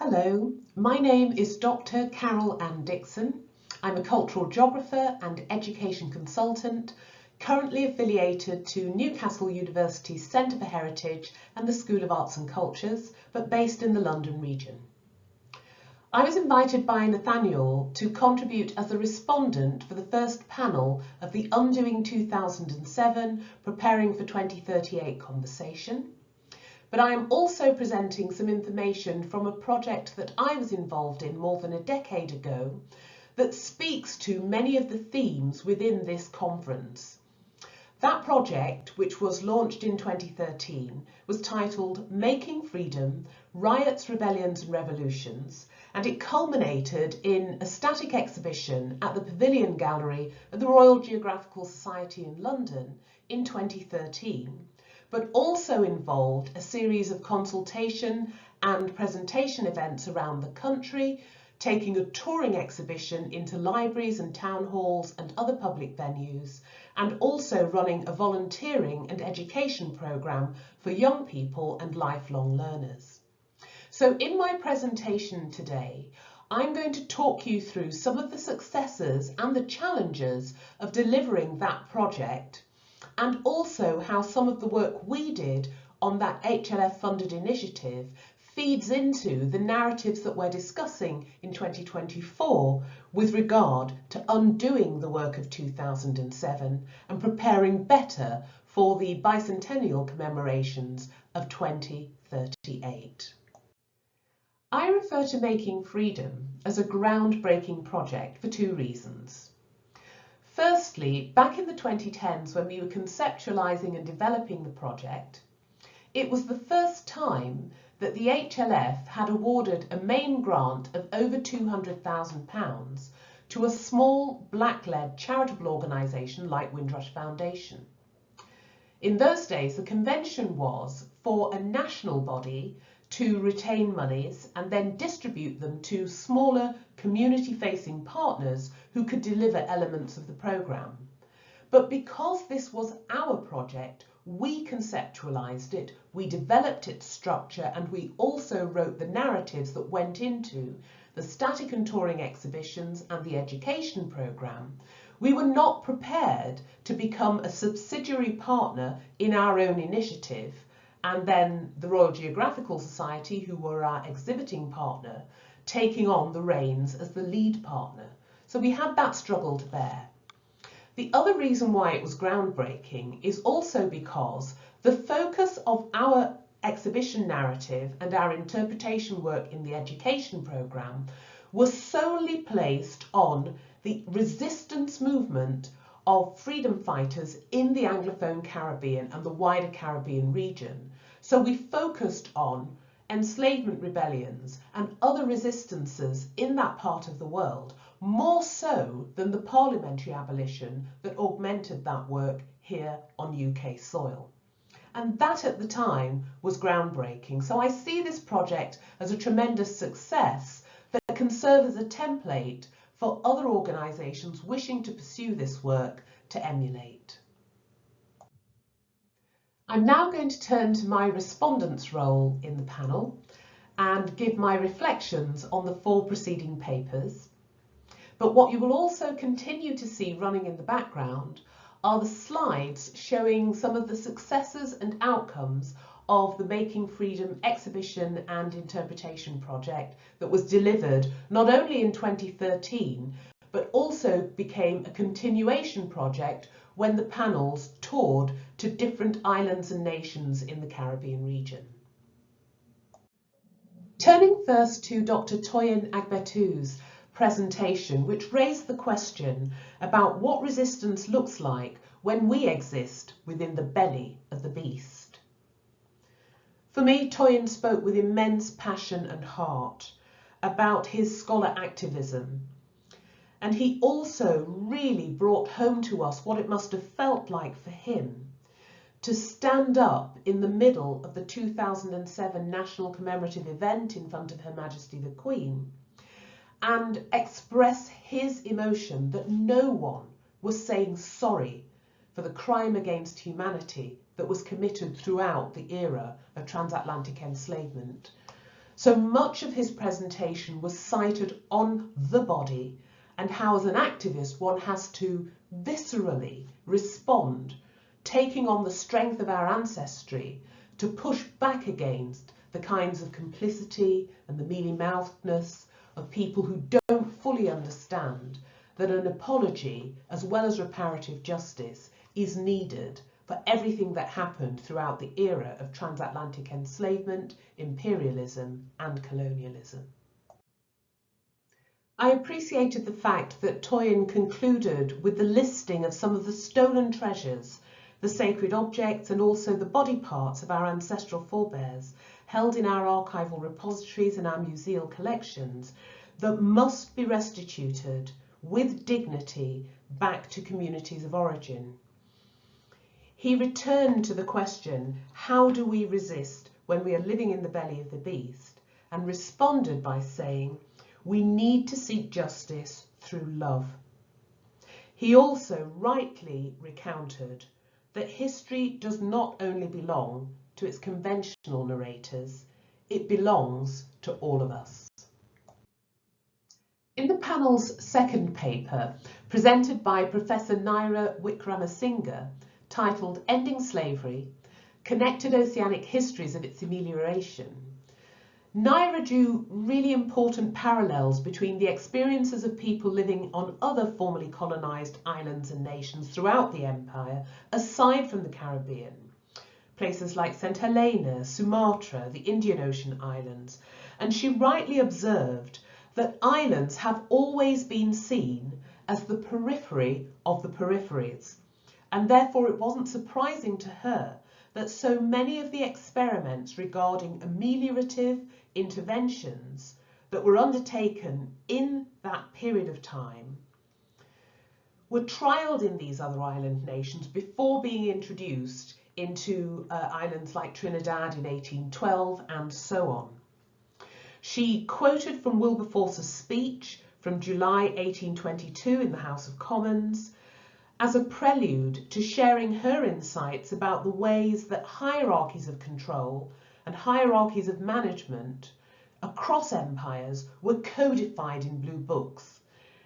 Hello, my name is Dr. Carol Ann Dixon. I'm a cultural geographer and education consultant, currently affiliated to Newcastle University's Centre for Heritage and the School of Arts and Cultures, but based in the London region. I was invited by Nathaniel to contribute as a respondent for the first panel of the Undoing 2007 Preparing for 2038 conversation. But I am also presenting some information from a project that I was involved in more than a decade ago that speaks to many of the themes within this conference. That project, which was launched in 2013, was titled Making Freedom, Riots, Rebellions and Revolutions, and it culminated in a static exhibition at the Pavilion Gallery at the Royal Geographical Society in London in 2013. But also involved a series of consultation and presentation events around the country, taking a touring exhibition into libraries and town halls and other public venues, and also running a volunteering and education programme for young people and lifelong learners. So in my presentation today, I'm going to talk you through some of the successes and the challenges of delivering that project, and also how some of the work we did on that HLF-funded initiative feeds into the narratives that we're discussing in 2024 with regard to undoing the work of 2007 and preparing better for the bicentennial commemorations of 2038. I refer to Making Freedom as a groundbreaking project for two reasons. Firstly, back in the 2010s when we were conceptualising and developing the project, it was the first time that the HLF had awarded a main grant of over £200,000 to a small black-led charitable organisation like Windrush Foundation. In those days, the convention was for a national body to retain monies and then distribute them to smaller community-facing partners who could deliver elements of the programme. But because this was our project, we conceptualised it, we developed its structure, and we also wrote the narratives that went into the static and touring exhibitions and the education programme. We were not prepared to become a subsidiary partner in our own initiative, and then the Royal Geographical Society, who were our exhibiting partner, taking on the reins as the lead partner. So we had that struggle to bear. The other reason why it was groundbreaking is also because the focus of our exhibition narrative and our interpretation work in the education programme was solely placed on the resistance movement of freedom fighters in the Anglophone Caribbean and the wider Caribbean region. So we focused on enslavement rebellions and other resistances in that part of the world, more so than the parliamentary abolition that augmented that work here on UK soil. And that at the time was groundbreaking. So I see this project as a tremendous success that can serve as a template for other organisations wishing to pursue this work to emulate. I'm now going to turn to my respondent's role in the panel and give my reflections on the four preceding papers. But what you will also continue to see running in the background are the slides showing some of the successes and outcomes of the Making Freedom exhibition and interpretation project that was delivered not only in 2013, but also became a continuation project when the panels toured to different islands and nations in the Caribbean region. Turning first to Dr. Toyin Agbetu's presentation, which raised the question about what resistance looks like when we exist within the belly of the beast. For me, Toyin spoke with immense passion and heart about his scholar activism, and he also really brought home to us what it must have felt like for him to stand up in the middle of the 2007 national commemorative event in front of Her Majesty the Queen and express his emotion that no one was saying sorry for the crime against humanity that was committed throughout the era of transatlantic enslavement. So much of his presentation was centred on the body and how, as an activist, one has to viscerally respond, taking on the strength of our ancestry to push back against the kinds of complicity and the mealy-mouthedness of people who don't fully understand that an apology, as well as reparative justice, is needed for everything that happened throughout the era of transatlantic enslavement, imperialism, and colonialism. I appreciated the fact that Toyin concluded with the listing of some of the stolen treasures, the sacred objects, and also the body parts of our ancestral forebears held in our archival repositories and our museal collections that must be restituted with dignity back to communities of origin. He returned to the question, how do we resist when we are living in the belly of the beast? And responded by saying, we need to seek justice through love. He also rightly recounted that history does not only belong to its conventional narrators, it belongs to all of us. In the panel's second paper, presented by Professor Naira Wickramasinghe, titled Ending Slavery, Connected Oceanic Histories of its Amelioration, Naira drew really important parallels between the experiences of people living on other formerly colonised islands and nations throughout the empire, aside from the Caribbean. Places like St Helena, Sumatra, the Indian Ocean islands, and she rightly observed that islands have always been seen as the periphery of the peripheries, and therefore it wasn't surprising to her that so many of the experiments regarding ameliorative interventions that were undertaken in that period of time were trialled in these other island nations before being introduced into islands like Trinidad in 1812 and so on. She quoted from Wilberforce's speech from July 1822 in the House of Commons as a prelude to sharing her insights about the ways that hierarchies of control and hierarchies of management across empires were codified in blue books.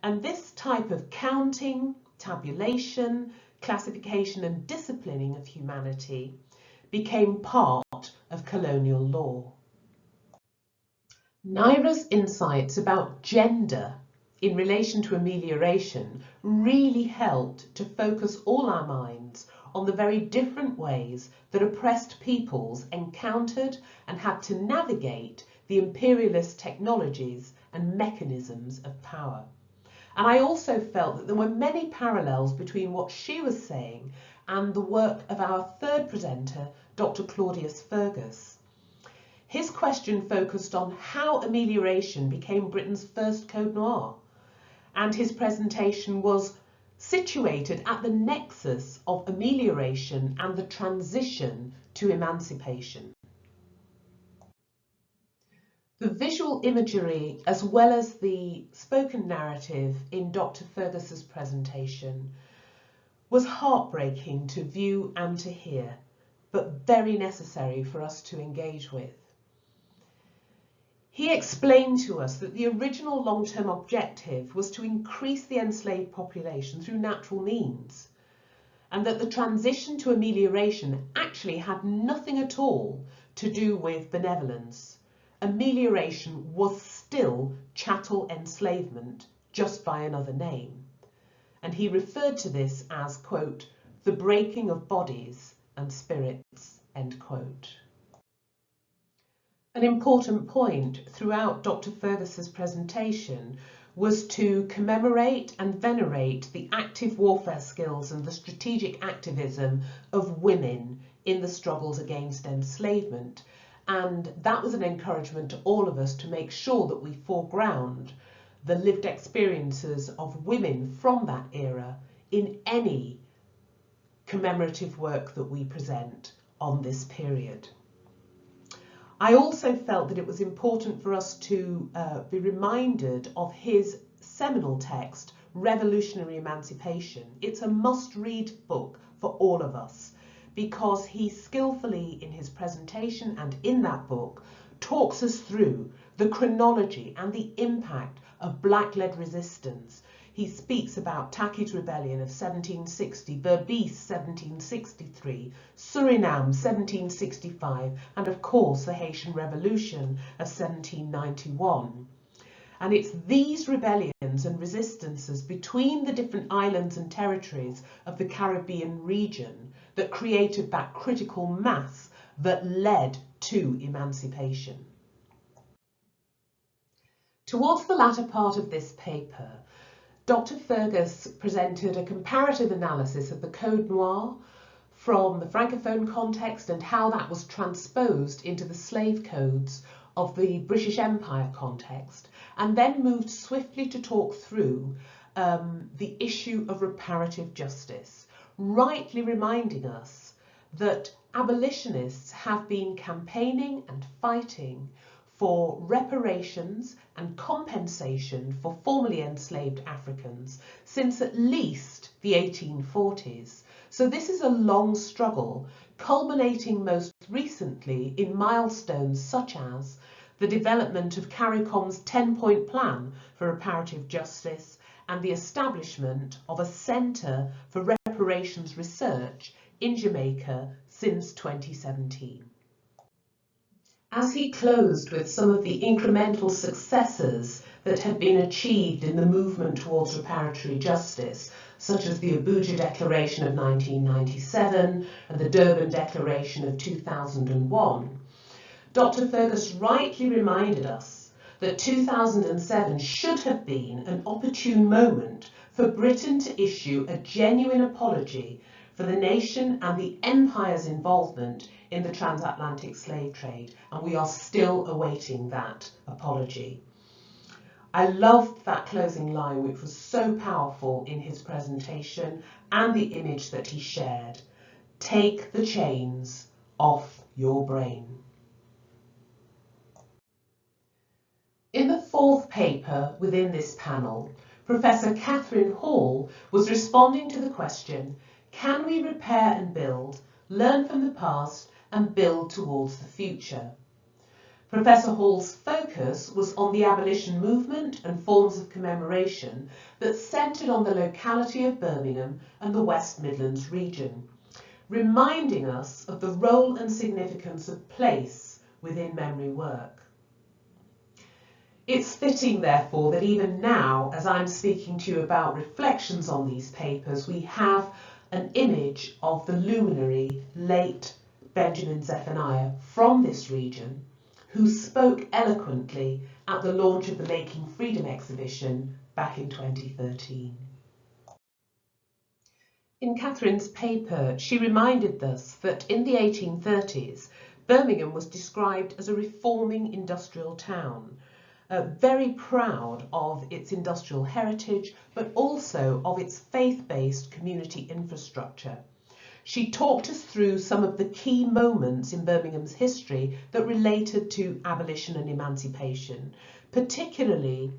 And this type of counting, tabulation, classification and disciplining of humanity became part of colonial law. Naira's insights about gender in relation to amelioration really helped to focus all our minds on the very different ways that oppressed peoples encountered and had to navigate the imperialist technologies and mechanisms of power. And I also felt that there were many parallels between what she was saying and the work of our third presenter, Dr. Claudius Fergus. His question focused on how amelioration became Britain's first Code Noir, and his presentation was situated at the nexus of amelioration and the transition to emancipation. The visual imagery, as well as the spoken narrative in Dr. Fergus's presentation, was heartbreaking to view and to hear, but very necessary for us to engage with. He explained to us that the original long-term objective was to increase the enslaved population through natural means, and that the transition to amelioration actually had nothing at all to do with benevolence. Amelioration was still chattel enslavement, just by another name. And he referred to this as, quote, the breaking of bodies and spirits, end quote. An important point throughout Dr. Fergus's presentation was to commemorate and venerate the active warfare skills and the strategic activism of women in the struggles against enslavement. And that was an encouragement to all of us to make sure that we foreground the lived experiences of women from that era in any commemorative work that we present on this period. I also felt that it was important for us to be reminded of his seminal text, Revolutionary Emancipation. It's a must-read book for all of us, because he skillfully in his presentation and in that book talks us through the chronology and the impact of black-led resistance. He speaks about Taki's Rebellion of 1760, Berbice 1763, Suriname 1765, and of course the Haitian Revolution of 1791. And it's these rebellions and resistances between the different islands and territories of the Caribbean region that created that critical mass that led to emancipation. Towards the latter part of this paper, Dr. Fergus presented a comparative analysis of the Code Noir from the Francophone context and how that was transposed into the slave codes of the British Empire context, and then moved swiftly to talk through the issue of reparative justice, rightly reminding us that abolitionists have been campaigning and fighting for reparations and compensation for formerly enslaved Africans since at least the 1840s. So this is a long struggle, culminating most recently in milestones such as the development of CARICOM's 10-point plan for reparative justice and the establishment of a centre for reparations research in Jamaica since 2017. As he closed with some of the incremental successes that had been achieved in the movement towards reparatory justice, such as the Abuja Declaration of 1997 and the Durban Declaration of 2001, Dr. Fergus rightly reminded us that 2007 should have been an opportune moment for Britain to issue a genuine apology for the nation and the empire's involvement in the transatlantic slave trade, and we are still awaiting that apology. I loved that closing line, which was so powerful in his presentation, and the image that he shared. Take the chains off your brain. In the fourth paper within this panel, Professor Catherine Hall was responding to the question, can we repair and build, learn from the past, and build towards the future? Professor Hall's focus was on the abolition movement and forms of commemoration that centred on the locality of Birmingham and the West Midlands region, reminding us of the role and significance of place within memory work. It's fitting, therefore, that even now, as I'm speaking to you about reflections on these papers, we have an image of the luminary late Benjamin Zephaniah from this region, who spoke eloquently at the launch of the Making Freedom exhibition back in 2013. In Catherine's paper, she reminded us that in the 1830s, Birmingham was described as a reforming industrial town, very proud of its industrial heritage, but also of its faith-based community infrastructure. She talked us through some of the key moments in Birmingham's history that related to abolition and emancipation, particularly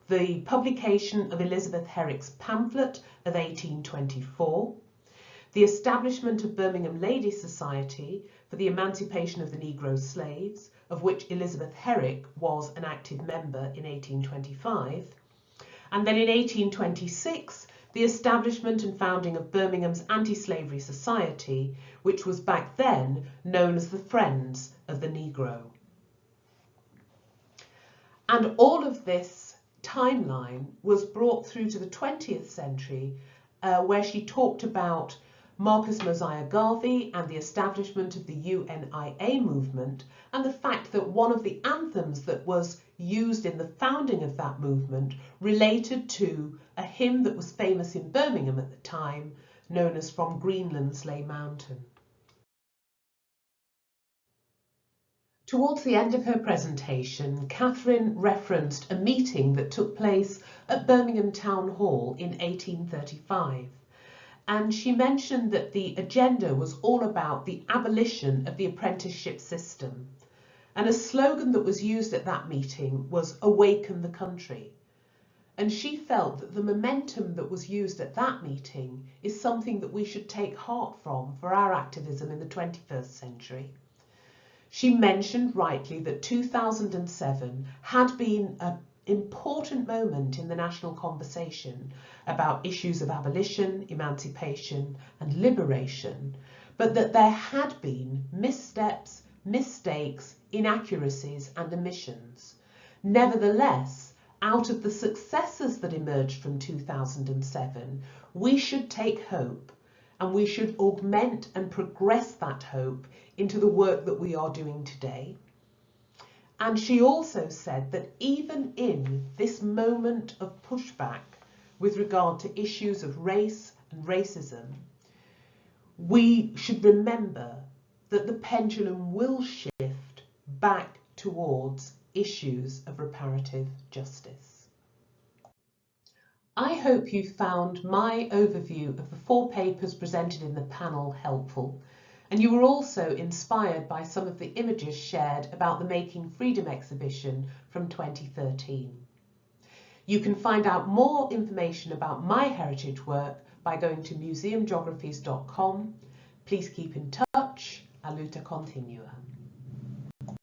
the publication of Elizabeth Heyrick's pamphlet of 1824, the establishment of Birmingham Ladies' Society for the emancipation of the Negro slaves, of which Elizabeth Heyrick was an active member in 1825, and then in 1826, the establishment and founding of Birmingham's Anti-Slavery Society, which was back then known as the Friends of the Negro. And all of this timeline was brought through to the 20th century, where she talked about Marcus Mosiah Garvey and the establishment of the UNIA movement, and the fact that one of the anthems that was used in the founding of that movement related to a hymn that was famous in Birmingham at the time, known as From Greenland's Lay Mountain. Towards the end of her presentation, Catherine referenced a meeting that took place at Birmingham Town Hall in 1835. And she mentioned that the agenda was all about the abolition of the apprenticeship system. And a slogan that was used at that meeting was "Awaken the Country." And she felt that the momentum that was used at that meeting is something that we should take heart from for our activism in the 21st century. She mentioned rightly that 2007 had been an important moment in the national conversation about issues of abolition, emancipation and liberation, but that there had been missteps, mistakes, inaccuracies and omissions. Nevertheless, out of the successes that emerged from 2007, we should take hope, and we should augment and progress that hope into the work that we are doing today. And she also said that even in this moment of pushback with regard to issues of race and racism, we should remember that the pendulum will shift back towards issues of reparative justice. I hope you found my overview of the 4 papers presented in the panel helpful, and you were also inspired by some of the images shared about the Making Freedom exhibition from 2013. You can find out more information about my heritage work by going to museumgeographies.com. Please keep in touch. A luta continua.